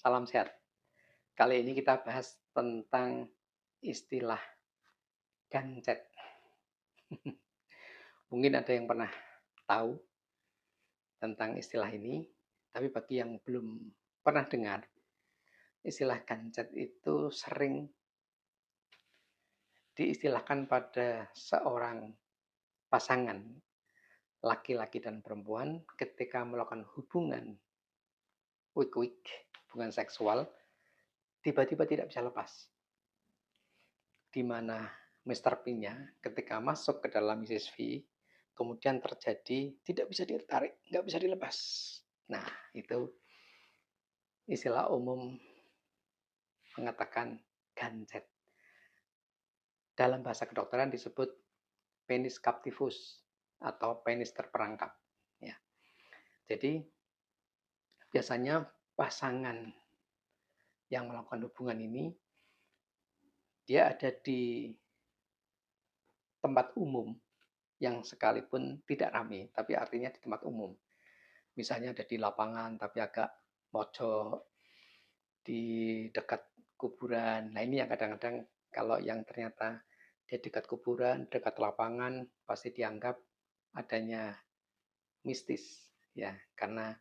salam sehat. Kali ini kita bahas tentang istilah gancet. Mungkin ada yang pernah tahu tentang istilah ini, tapi bagi yang belum pernah dengar, istilah gancet itu sering diistilahkan pada seorang pasangan laki-laki dan perempuan ketika melakukan hubungan wik-wik, hubungan seksual, tiba-tiba tidak bisa lepas. Di mana Mr. P-nya ketika masuk ke dalam Mrs. V, kemudian terjadi tidak bisa ditarik, nggak bisa dilepas. Nah, itu istilah umum mengatakan gancet. Dalam bahasa kedokteran disebut penis captivus atau penis terperangkap. Ya. Jadi biasanya pasangan yang melakukan hubungan ini dia ada di tempat umum yang sekalipun tidak ramai, tapi artinya di tempat umum. Misalnya ada di lapangan tapi agak pojok, di dekat kuburan. Nah ini yang kadang-kadang kalau yang ternyata di dekat kuburan, dekat lapangan, pasti dianggap adanya mistis, ya, karena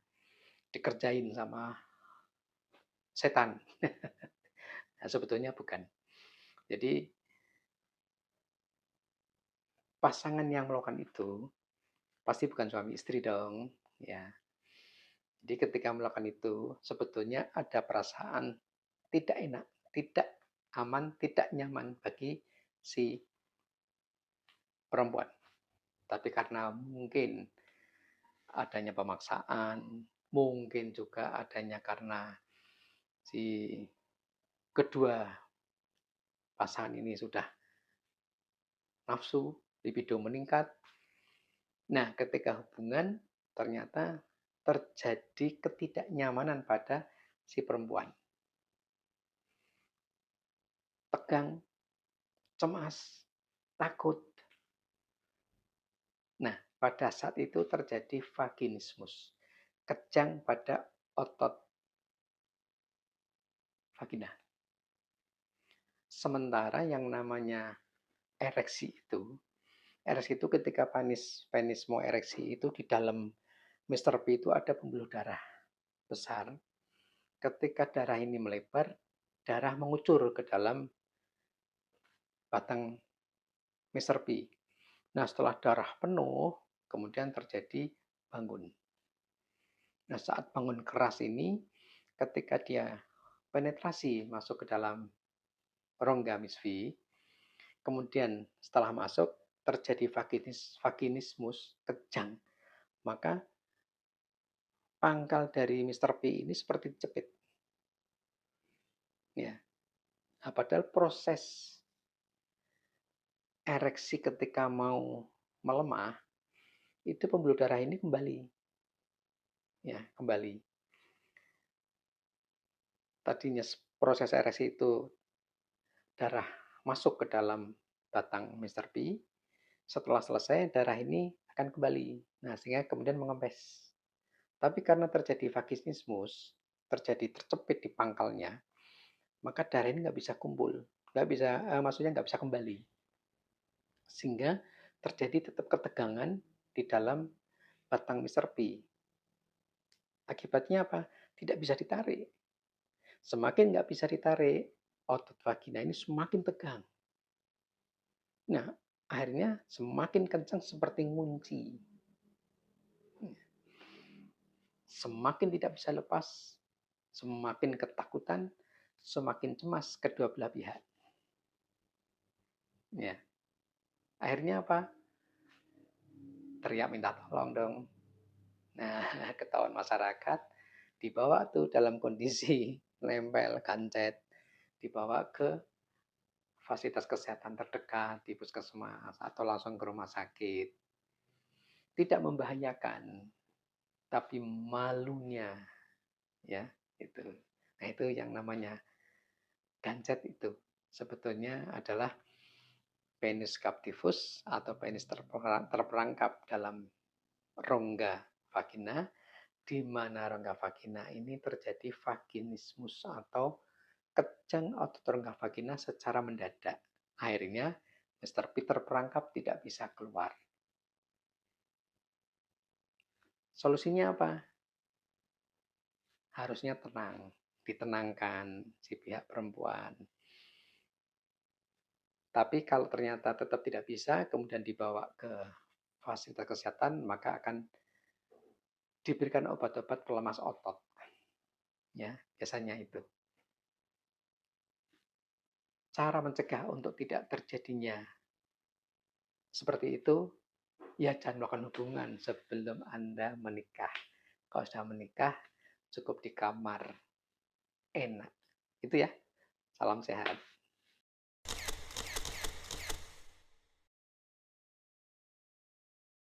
dikerjain sama setan. Nah, sebetulnya bukan. Jadi pasangan yang melakukan itu pasti bukan suami istri dong, ya. Jadi ketika melakukan itu sebetulnya ada perasaan tidak enak, tidak aman, tidak nyaman bagi si perempuan. Tapi karena mungkin adanya pemaksaan, mungkin juga adanya karena si kedua pasangan ini sudah nafsu, libido meningkat. Nah, ketika hubungan ternyata terjadi ketidaknyamanan pada si perempuan. Tegang, cemas, takut. Nah, pada saat itu terjadi vaginismus, kejang pada otot vagina. Sementara yang namanya ereksi itu ketika penis mau ereksi itu di dalam Mr. P itu ada pembuluh darah besar. Ketika darah ini melebar, darah mengucur ke dalam batang Mr. P. Nah, setelah darah penuh, kemudian terjadi bangun. Nah, saat bangun keras ini, ketika dia penetrasi masuk ke dalam rongga Miss V, kemudian setelah masuk terjadi vaginismus kejang, maka pangkal dari Mr. P ini seperti dicepit. Ya. Nah, padahal proses ereksi ketika mau melemah, itu pembuluh darah ini kembali. Ya, kembali. Tadinya proses ereksi itu darah masuk ke dalam batang Mr. P. Setelah selesai, darah ini akan kembali. Nah, sehingga kemudian mengempes. Tapi karena terjadi vaginismus, terjadi tercepit di pangkalnya, maka darah ini nggak bisa kumpul. Maksudnya nggak bisa kembali. Sehingga terjadi tetap ketegangan di dalam batang Mr. P. Akibatnya apa? Tidak bisa ditarik. Semakin nggak bisa ditarik, otot vagina ini semakin tegang. Nah, akhirnya semakin kencang seperti ngunci. Semakin tidak bisa lepas, semakin ketakutan, semakin cemas kedua belah pihak. Ya. Akhirnya apa? Teriak minta tolong dong. Nah, ketahuan masyarakat dibawa tuh dalam kondisi nempel, gancet, dibawa ke fasilitas kesehatan terdekat di puskesmas atau langsung ke rumah sakit. Tidak membahayakan, tapi malunya ya itu. Nah, itu yang namanya gancet itu sebetulnya adalah penis captivus atau penis terperangkap dalam rongga vagina di mana rongga vagina ini terjadi vaginismus atau kejang otot rongga vagina secara mendadak. Akhirnya, Mister P terperangkap tidak bisa keluar. Solusinya apa? Harusnya tenang, ditenangkan si pihak perempuan. Tapi kalau ternyata tetap tidak bisa, kemudian dibawa ke fasilitas kesehatan, maka akan diberikan obat-obat pelemas otot. Ya, biasanya itu. Cara mencegah untuk tidak terjadinya seperti itu, ya jangan melakukan hubungan sebelum Anda menikah. Kalau sudah menikah, cukup di kamar. Enak. Itu ya. Salam sehat.